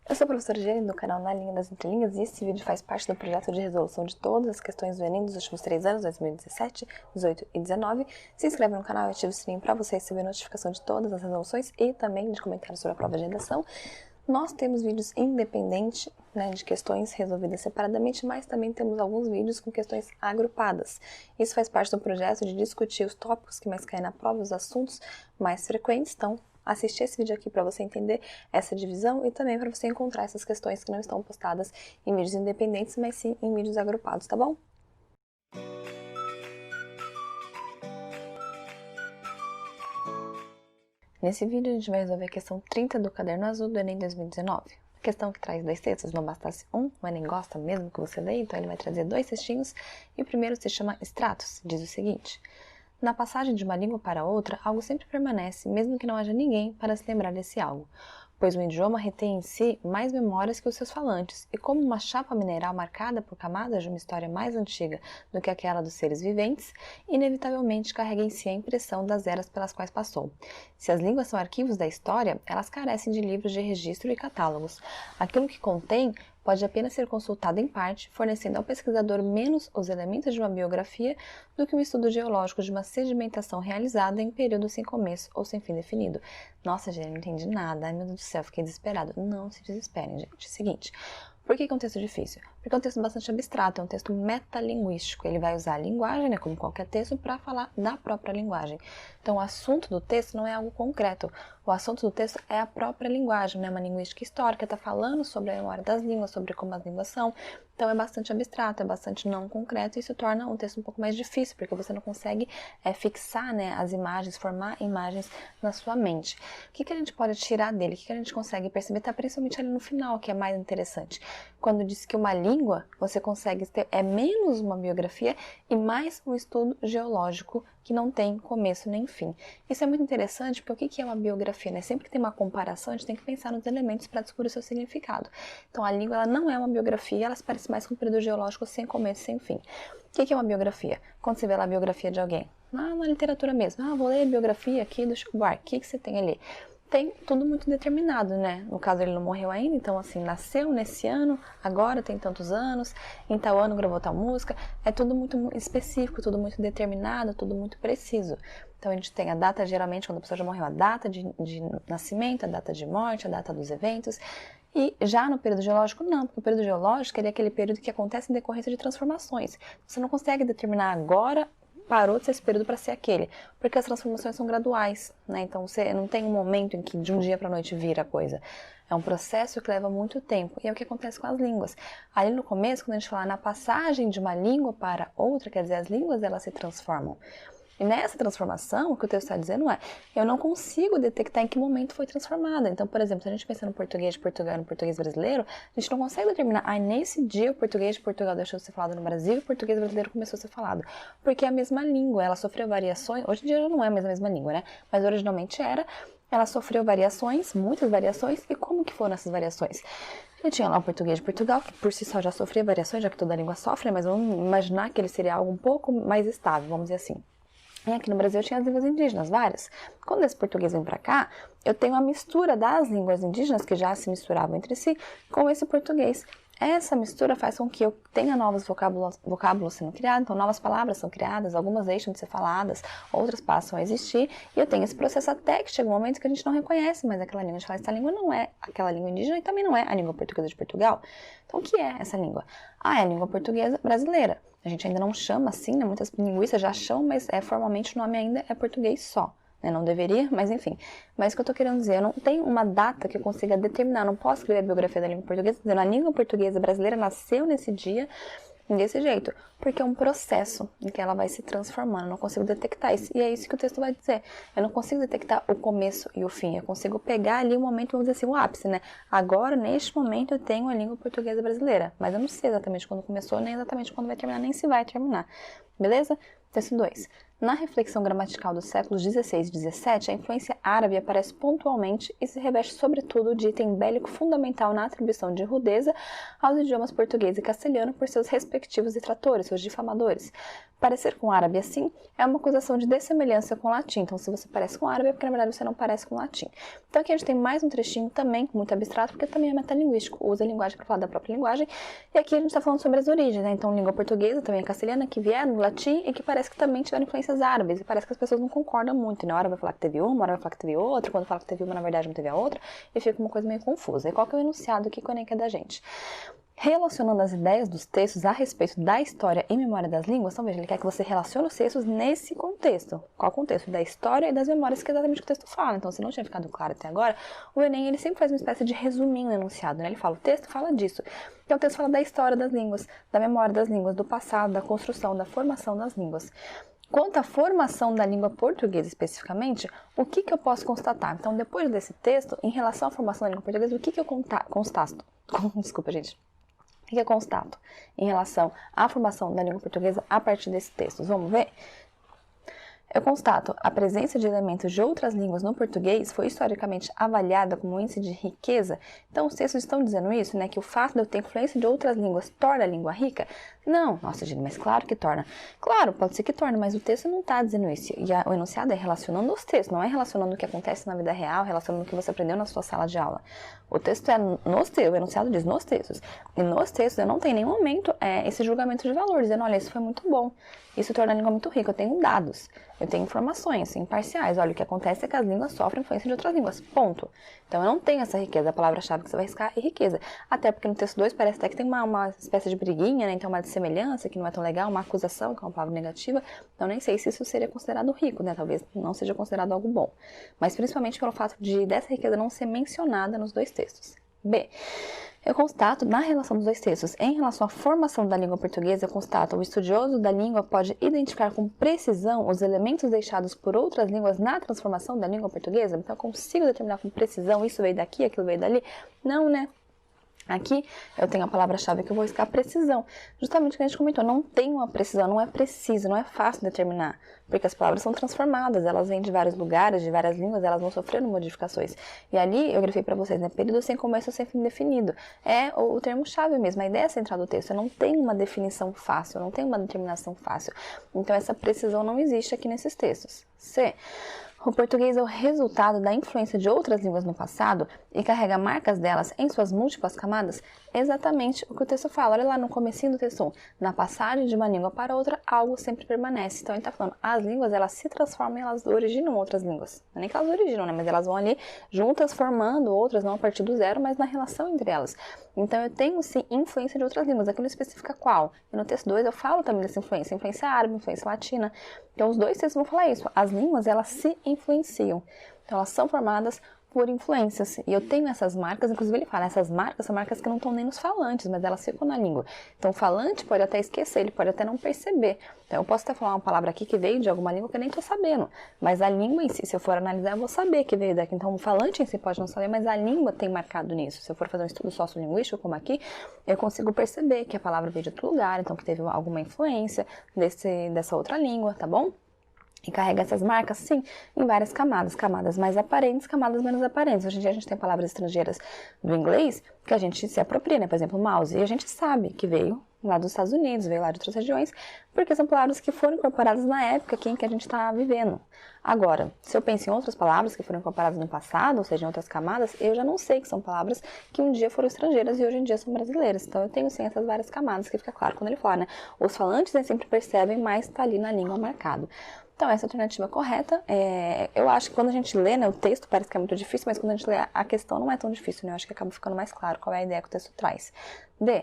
Eu sou a professora Jenny do canal Na Linha das Entrelinhas e esse vídeo faz parte do projeto de resolução de todas as questões do Enem dos últimos 3 anos, 2017, 18 e 19. Se inscreve no canal e ativa o sininho para você receber notificação de todas as resoluções e também de comentários sobre a prova de redação. Nós temos vídeos independentes, de questões resolvidas separadamente, mas também temos alguns vídeos com questões agrupadas. Isso faz parte do projeto de discutir os tópicos que mais caem na prova, os assuntos mais frequentes. Então, assistir esse vídeo aqui para você entender essa divisão e também para você encontrar essas questões que não estão postadas em vídeos independentes, mas sim em vídeos agrupados, tá bom? Nesse vídeo a gente vai resolver a questão 30 do caderno azul do Enem 2019. A questão que traz 2 textos, não bastasse um, o Enem gosta mesmo que você leia, então ele vai trazer 2 textinhos e o primeiro se chama extratos, diz o seguinte: na passagem de uma língua para outra, algo sempre permanece, mesmo que não haja ninguém para se lembrar desse algo, pois o idioma retém em si mais memórias que os seus falantes, e como uma chapa mineral marcada por camadas de uma história mais antiga do que aquela dos seres viventes, inevitavelmente carrega em si a impressão das eras pelas quais passou. Se as línguas são arquivos da história, elas carecem de livros de registro e catálogos. Aquilo que contém pode apenas ser consultado em parte, fornecendo ao pesquisador menos os elementos de uma biografia do que um estudo geológico de uma sedimentação realizada em período sem começo ou sem fim definido. Nossa, gente, não entendi nada. Ai, meu Deus do céu, fiquei desesperado. Não se desesperem, gente. Seguinte, por que é um texto difícil? Porque é um texto bastante abstrato, é um texto metalinguístico. Ele vai usar a linguagem, como qualquer texto, para falar da própria linguagem. Então, o assunto do texto não é algo concreto. O assunto do texto é a própria linguagem, uma linguística histórica, está falando sobre a memória das línguas, sobre como as línguas são. Então, é bastante abstrato, é bastante não concreto, e isso torna um texto um pouco mais difícil, porque você não consegue fixar as imagens, formar imagens na sua mente. O que a gente pode tirar dele? O que a gente consegue perceber? Está principalmente ali no final, que é mais interessante. Quando diz que uma língua, você consegue ter, é menos uma biografia e mais um estudo geológico que não tem começo nem fim. Isso é muito interessante, porque o que é uma biografia? Sempre que tem uma comparação, a gente tem que pensar nos elementos para descobrir o seu significado. Então, a língua ela não é uma biografia, ela se parece mais com um período geológico sem começo e sem fim. O que é uma biografia? Quando você vê lá a biografia de alguém, na literatura mesmo, vou ler a biografia aqui do Chico Buarque, o que você tem ali? Tem tudo muito determinado, No caso, ele não morreu ainda, então, assim, nasceu nesse ano, agora tem tantos anos, em tal ano gravou tal música, é tudo muito específico, tudo muito determinado, tudo muito preciso. Então, a gente tem a data, geralmente, quando a pessoa já morreu, a data de nascimento, a data de morte, a data dos eventos. E já no período geológico, não, porque o período geológico é aquele período que acontece em decorrência de transformações. Você não consegue determinar agora, parou de ser esse período para ser aquele, porque as transformações são graduais, Então você não tem um momento em que de um dia para a noite vira a coisa. É um processo que leva muito tempo, e é o que acontece com as línguas. Ali no começo, quando a gente fala na passagem de uma língua para outra, quer dizer, as línguas elas se transformam. E nessa transformação, o que o texto está dizendo é, eu não consigo detectar em que momento foi transformada. Então, por exemplo, se a gente pensa no português de Portugal e no português brasileiro, a gente não consegue determinar, nesse dia o português de Portugal deixou de ser falado no Brasil e o português brasileiro começou a ser falado. Porque é a mesma língua, ela sofreu variações, hoje em dia já não é mais a mesma língua, Mas originalmente era, ela sofreu variações, muitas variações, e como que foram essas variações? Eu tinha lá o português de Portugal, que por si só já sofria variações, já que toda língua sofre, mas vamos imaginar que ele seria algo um pouco mais estável, vamos dizer assim. E aqui no Brasil eu tinha as línguas indígenas, várias. Quando esse português vem para cá, eu tenho a mistura das línguas indígenas, que já se misturavam entre si, com esse português. Essa mistura faz com que eu tenha novos vocábulos sendo criados, então novas palavras são criadas, algumas deixam de ser faladas, outras passam a existir, e eu tenho esse processo até que chega um momento que a gente não reconhece mais aquela língua. A gente fala, essa língua não é aquela língua indígena e também não é a língua portuguesa de Portugal. Então, o que é essa língua? É a língua portuguesa brasileira. A gente ainda não chama assim, Muitas linguistas já chamam, mas formalmente o nome ainda é português só. Não deveria, mas enfim. Mas o que eu estou querendo dizer, eu não tenho uma data que eu consiga determinar, eu não posso escrever a biografia da língua portuguesa dizendo a língua portuguesa brasileira nasceu nesse dia, desse jeito, porque é um processo em que ela vai se transformando, eu não consigo detectar isso, e é isso que o texto vai dizer, eu não consigo detectar o começo e o fim, eu consigo pegar ali o momento, vamos dizer assim, o ápice, Agora, neste momento, eu tenho a língua portuguesa brasileira, mas eu não sei exatamente quando começou, nem exatamente quando vai terminar, nem se vai terminar, beleza? Texto 2. Na reflexão gramatical dos séculos XVI e XVII, a influência árabe aparece pontualmente e se reveste sobretudo de item bélico fundamental na atribuição de rudeza aos idiomas português e castelhano por seus respectivos detratores, seus difamadores. Parecer com o árabe assim é uma acusação de dessemelhança com o latim. Então, se você parece com o árabe, é porque na verdade você não parece com o latim. Então, aqui a gente tem mais um trechinho também, muito abstrato, porque também é metalinguístico, usa a linguagem para falar da própria linguagem. E aqui a gente está falando sobre as origens, né? Então, língua portuguesa, também a castelhana, que vieram do latim e que parece que também tiveram influências árabes. E parece que as pessoas não concordam muito, né? Uma hora vai falar que teve uma, hora vai falar que teve outra, quando fala que teve uma, na verdade não teve a outra, e fica uma coisa meio confusa. E qual que é o enunciado aqui que o Enem quer da gente? Relacionando as ideias dos textos a respeito da história e memória das línguas, então veja, ele quer que você relacione os textos nesse contexto. Qual contexto? Da história e das memórias, que é exatamente o que o texto fala. Então, se não tinha ficado claro até agora, o Enem ele sempre faz uma espécie de resuminho no enunciado, né? Ele fala, o texto fala disso. Então, o texto fala da história das línguas, da memória das línguas, do passado, da construção, da formação das línguas. Quanto à formação da língua portuguesa especificamente, o que eu posso constatar? Então, depois desse texto, em relação à formação da língua portuguesa, o que eu constato? Desculpa, gente. O que eu constato em relação à formação da língua portuguesa a partir desses textos? Vamos ver? Eu constato a presença de elementos de outras línguas no português foi historicamente avaliada como um índice de riqueza. Então, os textos estão dizendo isso, né? Que o fato de eu ter influência de outras línguas torna a língua rica? Não, nossa, gente, mas claro que torna. Claro, pode ser que torne, mas o texto não está dizendo isso. E o enunciado é relacionando os textos, não é relacionando o que acontece na vida real, relacionando o que você aprendeu na sua sala de aula. O texto é nos textos, o enunciado diz nos textos. E nos textos eu não tenho em nenhum momento esse julgamento de valor, dizendo, olha, isso foi muito bom, isso torna a língua muito rica. Eu tenho dados, eu tenho informações imparciais. Olha, o que acontece é que as línguas sofrem influência de outras línguas, ponto. Então eu não tenho essa riqueza, a palavra-chave que você vai riscar é riqueza. Até porque no texto 2 parece até que tem uma espécie de briguinha, né? Então uma dissemelhança que não é tão legal, uma acusação, que é uma palavra negativa. Então nem sei se isso seria considerado rico, né? Talvez não seja considerado algo bom. Mas principalmente pelo fato dessa riqueza não ser mencionada nos dois textos. B. Eu constato, na relação dos dois textos, em relação à formação da língua portuguesa, eu constato o estudioso da língua pode identificar com precisão os elementos deixados por outras línguas na transformação da língua portuguesa? Então, eu consigo determinar com precisão, isso veio daqui, aquilo veio dali? Não, né? Aqui eu tenho a palavra-chave que eu vou riscar precisão. Justamente o que a gente comentou, não tem uma precisão, não é preciso, não é fácil determinar. Porque as palavras são transformadas, elas vêm de vários lugares, de várias línguas, elas vão sofrendo modificações. E ali eu grifei para vocês, né? Período sem começo ou sem fim definido. É o termo-chave mesmo, a ideia central do texto. Não tem uma definição fácil, não tem uma determinação fácil. Então essa precisão não existe aqui nesses textos. C. O português é o resultado da influência de outras línguas no passado e carrega marcas delas em suas múltiplas camadas? É exatamente o que o texto fala. Olha lá no comecinho do texto 1. Na passagem de uma língua para outra, algo sempre permanece. Então ele está falando, as línguas elas se transformam e elas originam outras línguas. Não é nem que elas originam, né? Mas elas vão ali juntas formando outras, não a partir do zero, mas na relação entre elas. Então eu tenho sim influência de outras línguas. Aqui não especifica qual. E no texto 2 eu falo também dessa influência. Influência árabe, influência latina. Então os dois textos vão falar isso. As línguas elas se influenciam. Então elas são formadas por influências. E eu tenho essas marcas, inclusive ele fala, essas marcas são marcas que não estão nem nos falantes, mas elas ficam na língua. Então o falante pode até esquecer, ele pode até não perceber. Então eu posso até falar uma palavra aqui que veio de alguma língua que eu nem estou sabendo. Mas a língua em si, se eu for analisar, eu vou saber que veio daqui. Então o falante em si pode não saber, mas a língua tem marcado nisso. Se eu for fazer um estudo sociolinguístico, como aqui, eu consigo perceber que a palavra veio de outro lugar, então que teve alguma influência dessa outra língua, tá bom? E carrega essas marcas, sim, em várias camadas. Camadas mais aparentes, camadas menos aparentes. Hoje em dia a gente tem palavras estrangeiras do inglês que a gente se apropria, né? Por exemplo, mouse. E a gente sabe que veio lá dos Estados Unidos, veio lá de outras regiões, porque são palavras que foram incorporadas na época aqui em que a gente está vivendo. Agora, se eu penso em outras palavras que foram incorporadas no passado, ou seja, em outras camadas, eu já não sei que são palavras que um dia foram estrangeiras e hoje em dia são brasileiras. Então eu tenho sim essas várias camadas que fica claro quando ele fala, né? Os falantes nem sempre percebem, mas está ali na língua marcado. Então, essa é a alternativa correta. Eu acho que quando a gente lê, né, o texto parece que é muito difícil, mas quando a gente lê a questão não é tão difícil, né? Eu acho que acaba ficando mais claro qual é a ideia que o texto traz. D.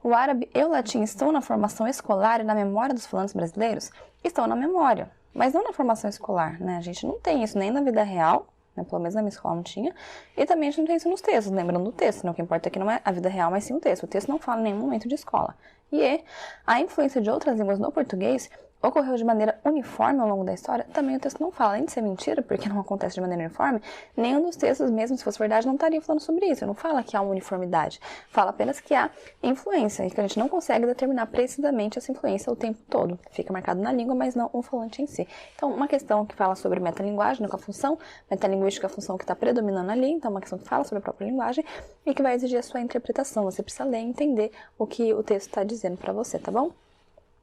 O árabe e o latim estão na formação escolar e na memória dos falantes brasileiros? Estão na memória, mas não na formação escolar, né? A gente não tem isso nem na vida real, né? Pelo menos na minha escola não tinha, e também a gente não tem isso nos textos, lembrando do texto, né? O que importa aqui não é a vida real, mas sim o texto. O texto não fala em nenhum momento de escola. E a influência de outras línguas no português ocorreu de maneira uniforme ao longo da história? Também o texto não fala, além de ser mentira, porque não acontece de maneira uniforme, nenhum dos textos, mesmo se fosse verdade, não estaria falando sobre isso. Não fala que há uma uniformidade, fala apenas que há influência, e que a gente não consegue determinar precisamente essa influência o tempo todo. Fica marcado na língua, mas não o falante em si. Então, uma questão que fala sobre metalinguagem, né, com a função, metalinguística é a função que está predominando ali, então uma questão que fala sobre a própria linguagem, e que vai exigir a sua interpretação. Você precisa ler e entender o que o texto está dizendo para você, tá bom?